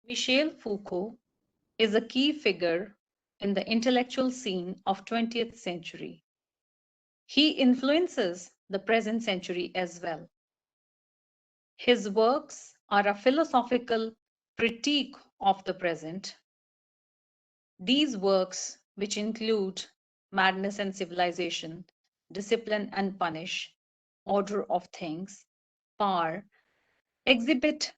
Michel Foucault is a key figure in the intellectual scene of 20th century. He influences the present century as well. His works are a philosophical critique of the present. These works, which include Madness and Civilization, Discipline and Punish, Order of Things, Power, exhibit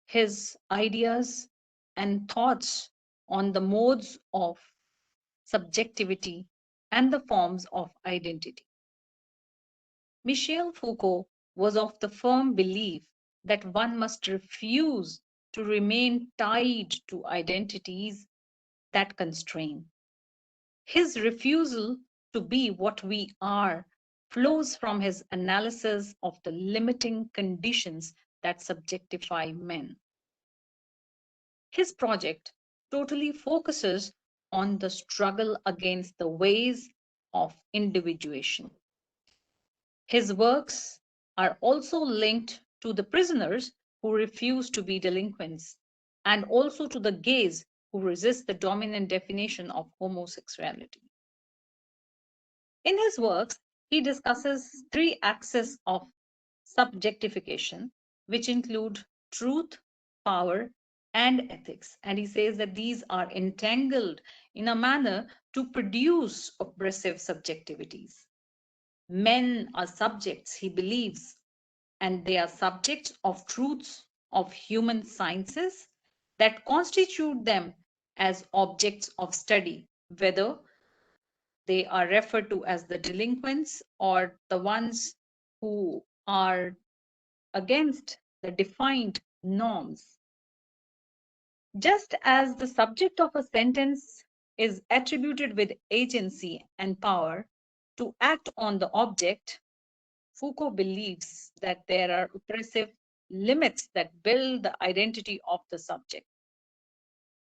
his ideas and thoughts on the modes of subjectivity and the forms of identity. Michel Foucault was of the firm belief that one must refuse to remain tied to identities that constrain. His refusal to be what we are flows from his analysis of the limiting conditions that subjectify men. His project totally focuses on the struggle against the ways of individuation. His works are also linked to the prisoners who refuse to be delinquents and also to the gays who resist the dominant definition of homosexuality. In his works, he discusses three axes of subjectification, which include truth, power, and ethics. And he says that these are entangled in a manner to produce oppressive subjectivities. Men are subjects, he believes, and they are subjects of truths of human sciences that constitute them as objects of study, whether they are referred to as the delinquents or the ones who are against the defined norms. Just as the subject of a sentence is attributed with agency and power to act on the object, Foucault believes that there are oppressive limits that build the identity of the subject.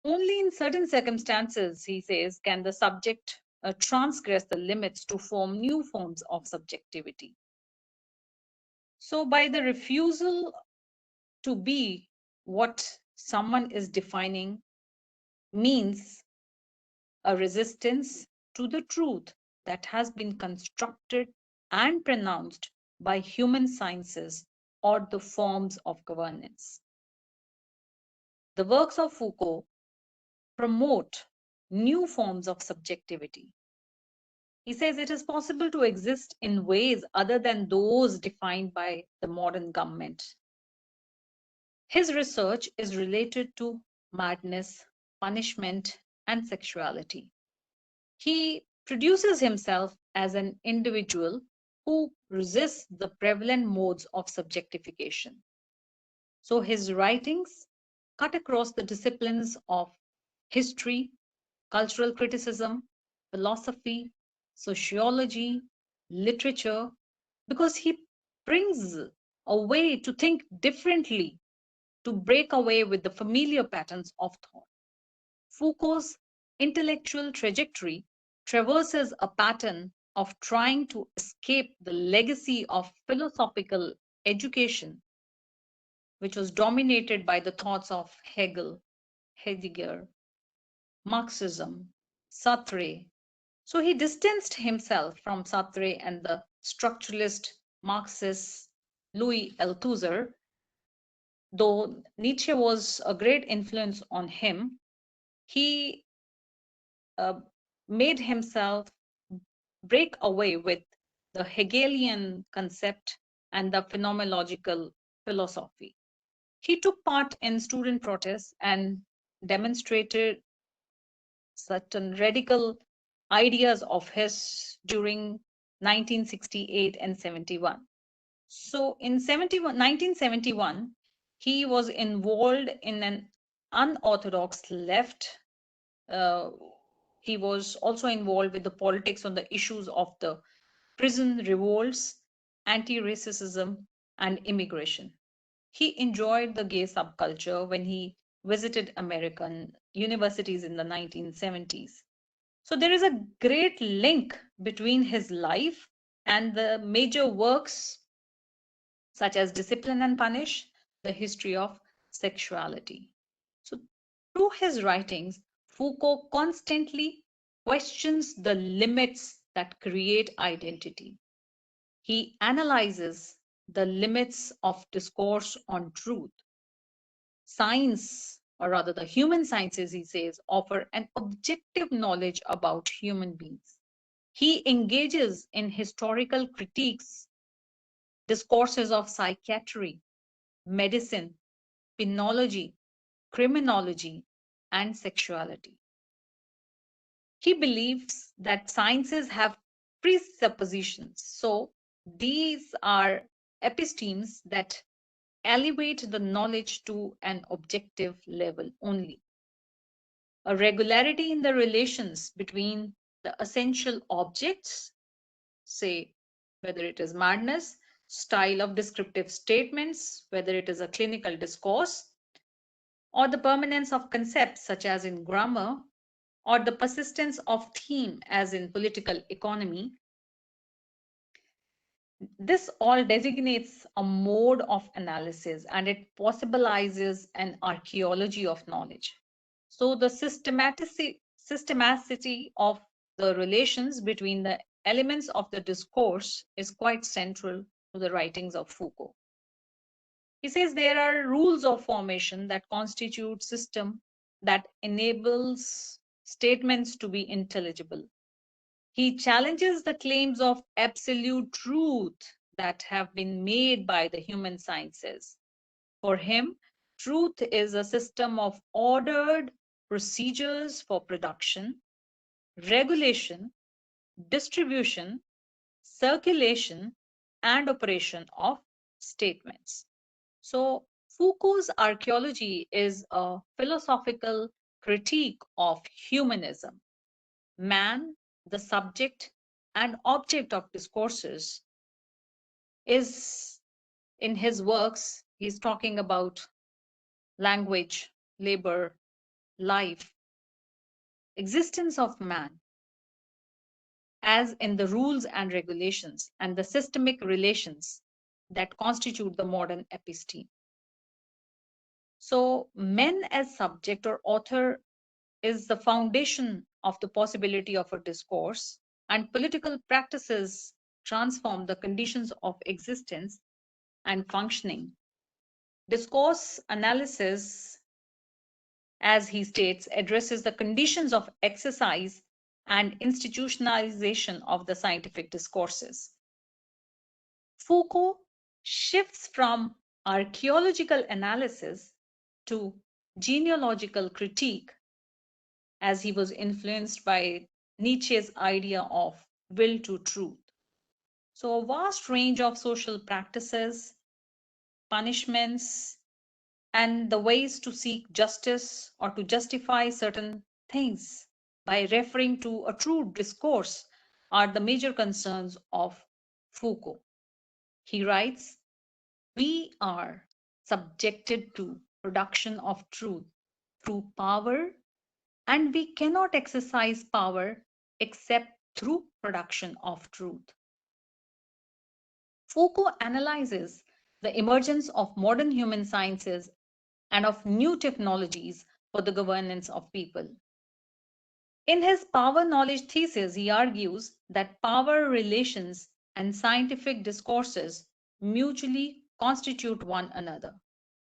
Only in certain circumstances, he says, can the subject transgress the limits to form new forms of subjectivity. So, by the refusal to be what someone is defining, means a resistance to the truth that has been constructed and pronounced by human sciences or the forms of governance. The works of Foucault promote new forms of subjectivity. He says it is possible to exist in ways other than those defined by the modern government. His research is related to madness, punishment, and sexuality. He produces himself as an individual who resists the prevalent modes of subjectification. So his writings cut across the disciplines of history, cultural criticism, philosophy, sociology, literature, because he brings a way to think differently, to break away with the familiar patterns of thought. Foucault's intellectual trajectory traverses a pattern of trying to escape the legacy of philosophical education, which was dominated by the thoughts of Hegel, Heidegger, Marxism, Sartre. So he distanced himself from Sartre and the structuralist Marxist Louis Althusser. Though Nietzsche was a great influence on him, he uh, made himself break away with the Hegelian concept and the phenomenological philosophy. He took part in student protests and demonstrated certain radical ideas of his during 1968 and 71. So in 1971, he was involved in an unorthodox left. Uh, he was also involved with the politics on the issues of the prison revolts, anti-racism, and immigration. He enjoyed the gay subculture when he visited American universities in the 1970s. So there is a great link between his life and the major works such as Discipline and Punish, the history of sexuality. So, through his writings, Foucault constantly questions the limits that create identity. He analyzes the limits of discourse on truth. Science, or rather the human sciences, he says, offer an objective knowledge about human beings. He engages in historical critiques, discourses of psychiatry, medicine, penology, criminology, and sexuality. He believes that sciences have presuppositions. So these are epistemes that elevate the knowledge to an objective level only. A regularity in the relations between the essential objects, say whether it is madness, style of descriptive statements, whether it is a clinical discourse, or the permanence of concepts such as in grammar, or the persistence of theme as in political economy. This all designates a mode of analysis and it possibilizes an archaeology of knowledge. So the systematicity of the relations between the elements of the discourse is quite central to the writings of Foucault. He says there are rules of formation that constitute system that enables statements to be intelligible. He challenges the claims of absolute truth that have been made by the human sciences. For him, truth is a system of ordered procedures for production, regulation, distribution, circulation, and operation of statements. So, Foucault's archaeology is a philosophical critique of humanism. Man, the subject and object of discourses, is in his works, he's talking about language, labor, life, existence of man, as in the rules and regulations and the systemic relations that constitute the modern episteme. So, men as subject or author is the foundation of the possibility of a discourse, and political practices transform the conditions of existence and functioning. Discourse analysis, as he states, addresses the conditions of exercise and institutionalization of the scientific discourses. Foucault shifts from archaeological analysis to genealogical critique as he was influenced by Nietzsche's idea of will to truth. So, a vast range of social practices, punishments, and the ways to seek justice or to justify certain things by referring to a true discourse are the major concerns of Foucault. He writes, we are subjected to production of truth through power, and we cannot exercise power except through production of truth. Foucault analyzes the emergence of modern human sciences and of new technologies for the governance of people. In his power knowledge thesis, he argues that power relations and scientific discourses mutually constitute one another.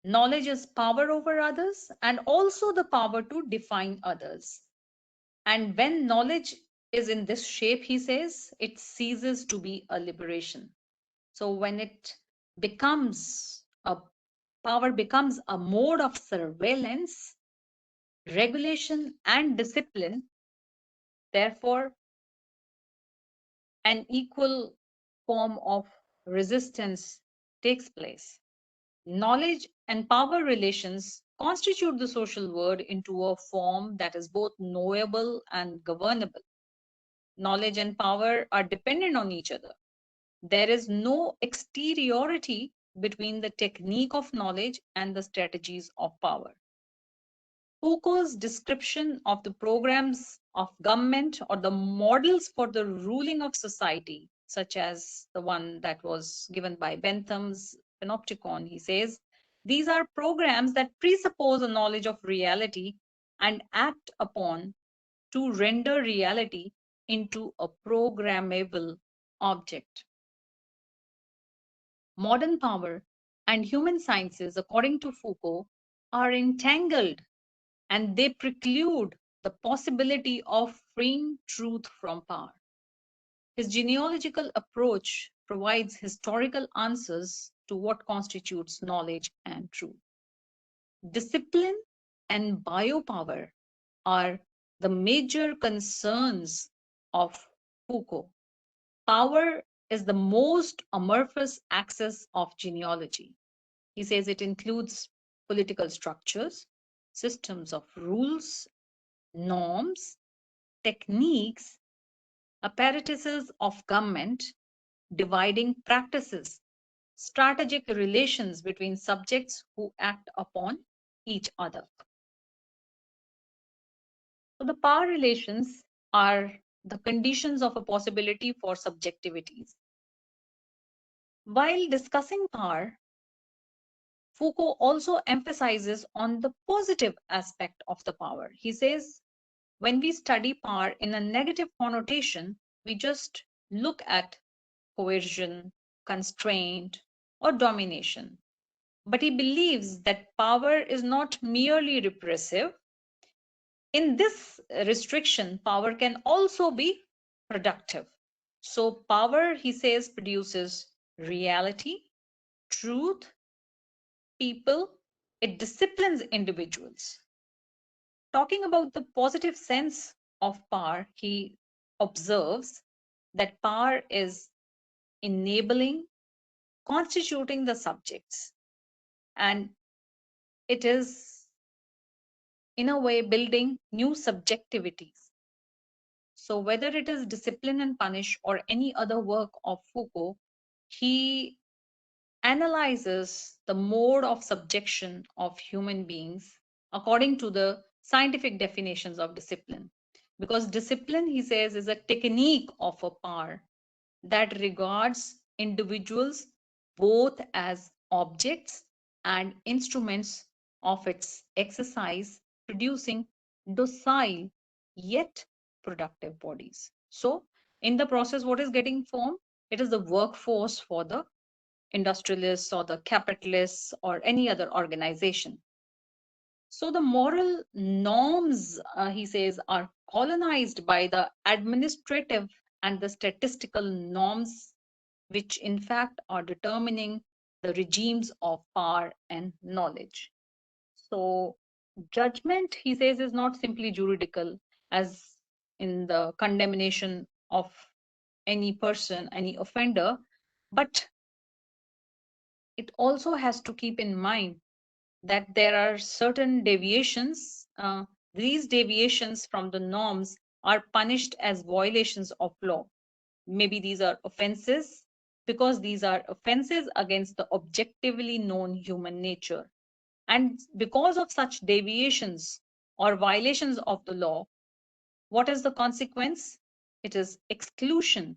Knowledge is power over others and also the power to define others. And when knowledge is in this shape, he says, it ceases to be a liberation. So when it becomes a power becomes a mode of surveillance, regulation, and discipline, therefore, an equal form of resistance takes place. Knowledge and power relations constitute the social world into a form that is both knowable and governable. Knowledge and power are dependent on each other. There is no exteriority between the technique of knowledge and the strategies of power. Foucault's description of the programs of government or the models for the ruling of society, such as the one that was given by Bentham's Panopticon, he says, These are programs that presuppose a knowledge of reality and act upon to render reality into a programmable object. Modern power and human sciences, according to Foucault, are entangled and they preclude the possibility of freeing truth from power. His genealogical approach provides historical answers to what constitutes knowledge and truth. Discipline and biopower are the major concerns of Foucault. Power is the most amorphous axis of genealogy. He says it includes political structures, systems of rules, norms, techniques, apparatuses of government, dividing practices, strategic relations between subjects who act upon each other. So the power relations are the conditions of a possibility for subjectivities. While discussing power, Foucault also emphasizes on the positive aspect of the power. He says, when we study power in a negative connotation, we just look at coercion, constraint, or domination. But he believes that power is not merely repressive. In this restriction, power can also be productive. So, power, he says, produces reality, truth, people, it disciplines individuals. Talking about the positive sense of power, he observes that power is enabling, constituting the subjects, and it is, in a way, building new subjectivities. So, whether it is discipline and punish or any other work of Foucault, he analyzes the mode of subjection of human beings according to the scientific definitions of discipline. Because discipline, he says, is a technique of a power that regards individuals both as objects and instruments of its exercise, producing docile yet productive bodies. So, in the process, what is getting formed? It is the workforce for the industrialists or the capitalists or any other organization. So the moral norms, he says, are colonized by the administrative and the statistical norms, which in fact are determining the regimes of power and knowledge. So judgment, he says, is not simply juridical, as in the condemnation of any person, any offender, but it also has to keep in mind that there are certain deviations. These deviations from the norms are punished as violations of law. Maybe these are offenses because these are offenses against the objectively known human nature. And because of such deviations or violations of the law, what is the consequence? It is exclusion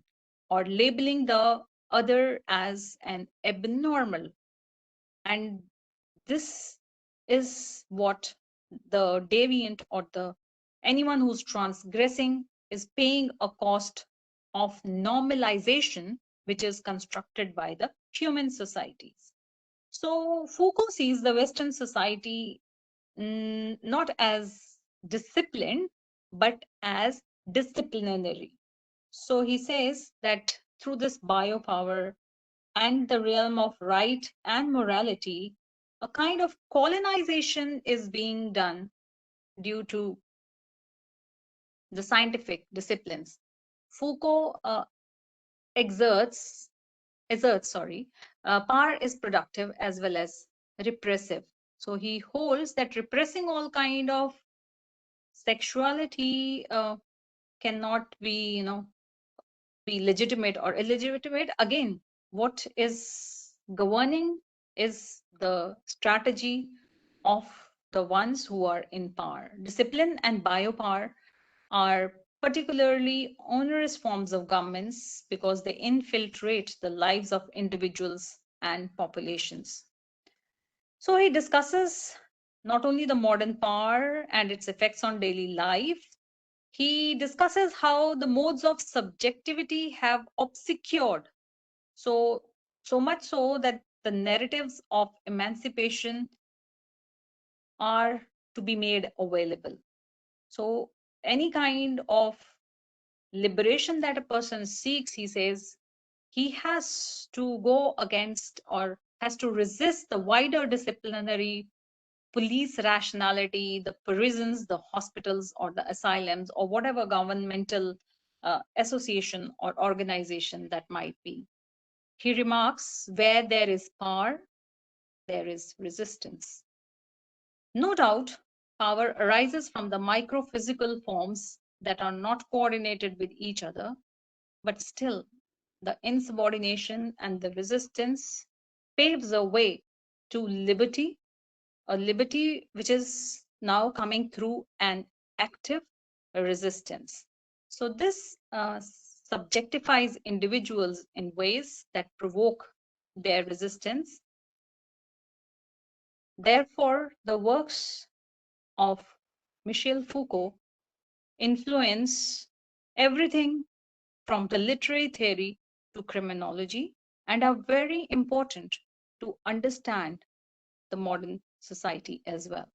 or labeling the other as an abnormal. And this is what the deviant or the anyone who's transgressing is paying a cost of normalization, which is constructed by the human societies. So Foucault sees the Western society not as disciplined, but as disciplinary. So he says that through this biopower and the realm of right and morality, a kind of colonization is being done due to the scientific disciplines. Foucault exerts, power is productive as well as repressive. So he holds that repressing all kind of sexuality cannot be, be legitimate or illegitimate. Again, what is governing is the strategy of the ones who are in power. Discipline and biopower are particularly onerous forms of governments because they infiltrate the lives of individuals and populations. So he discusses not only the modern power and its effects on daily life, he discusses how the modes of subjectivity have obscured so so much so that the narratives of emancipation are to be made available. So any kind of liberation that a person seeks, he says, he has to go against or has to resist the wider disciplinary police rationality, the prisons, the hospitals, or the asylums, or whatever governmental association or organization that might be. He remarks, where there is power, there is resistance. No doubt, power arises from the micro-physical forms that are not coordinated with each other, but still, the insubordination and the resistance paves a way to liberty, a liberty which is now coming through an active resistance. So this subjectifies individuals in ways that provoke their resistance. Therefore, the works of Michel Foucault influence everything from the literary theory to criminology and are very important to understand the modern society as well.